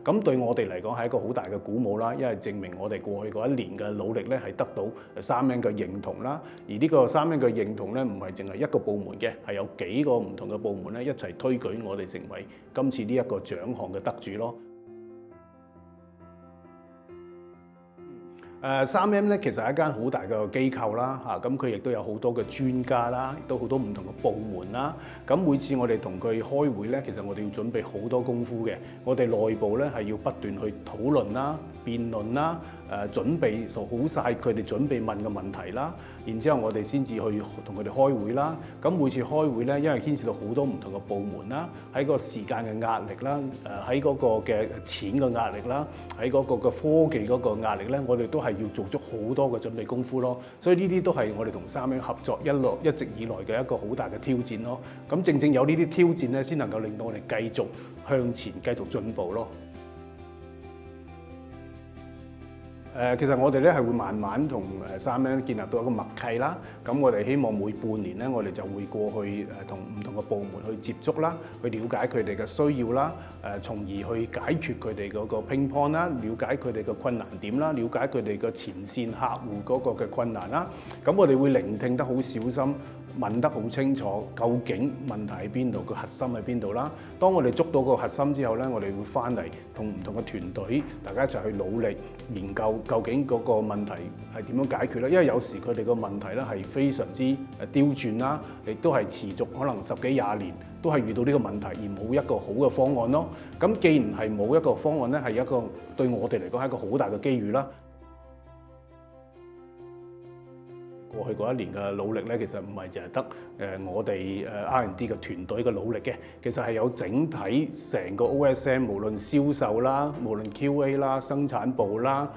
咁對我哋嚟講係一個好大嘅鼓舞啦，因為證明我哋過去嗰一年嘅努力咧係得到3M嘅認同啦。而呢個3M嘅認同咧唔係淨係一個部門嘅，係有幾個唔同嘅部門咧一齊推舉我哋成為今次呢一個獎項嘅得主咯。3M 咧其實係一間好大嘅機構啦，咁佢亦都有好多嘅專家啦，亦都好多唔同嘅部門啦。咁每次我哋同佢開會咧，其實我哋要準備好多功夫嘅。我哋內部咧係要不斷去討論啦、辯論啦、準備做好晒佢哋準備問嘅問題啦。然之後我哋先至去同佢哋開會啦。咁每次開會咧，因為牽涉到好多唔同嘅部門啦，喺個時間嘅壓力啦，喺嗰個嘅錢嘅壓力啦，喺嗰個嘅科技嗰個壓力咧，我哋都係要做足好多嘅準備功夫咯。所以呢啲都係我哋同3M合作一直以來嘅一個好大嘅挑戰咯。咁正正有呢啲挑戰咧，先能夠令到我哋繼續向前、繼續進步咯。其實我哋咧係會慢慢同3M建立到一個默契啦。咁我哋希望每半年咧，我哋就會過去同唔同嘅部門去接觸啦，去了解佢哋嘅需要啦，從而去解決佢哋嗰個 pain point 啦，了解佢哋嘅困難點啦，了解佢哋嘅前線客戶嗰個嘅困難啦。咁我哋會聆聽得好小心，問得好清楚，究竟問題喺邊度，個核心喺邊度啦。當我哋捉到個核心之後咧，我哋會翻嚟同唔同嘅團隊，大家一齊去努力研究究竟嗰個問題係點樣解決咧。因為有時佢哋個問題咧係非常之刁鑽啦，亦都係持續可能10幾20年都係遇到呢個問題，而冇一個好嘅方案咯。咁既然係冇一個方案咧，係一個對我哋嚟講係一個好大嘅機遇啦。過去嗰一年嘅努力咧，其實唔係淨係得我哋R&D 嘅團隊嘅努力嘅，其實係有整體成個 OSM， 無論銷售啦，無論 QA 啦、生產部啦、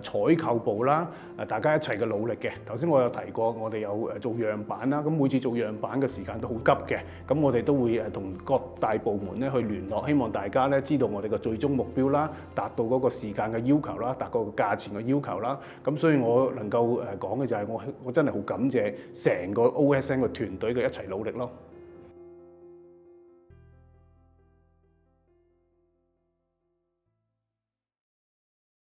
採購部啦，大家一齊嘅努力嘅。頭先我有提過，我哋有做樣板啦，咁每次做樣板嘅時間都好急嘅，咁我哋都會同各大部門咧去聯絡，希望大家咧知道我哋嘅最終目標啦，達到嗰個時間嘅要求啦，達到個價錢嘅要求啦。咁所以我能夠講嘅就係我真係好感謝成個 OSM 嘅團隊嘅一齊努力咯。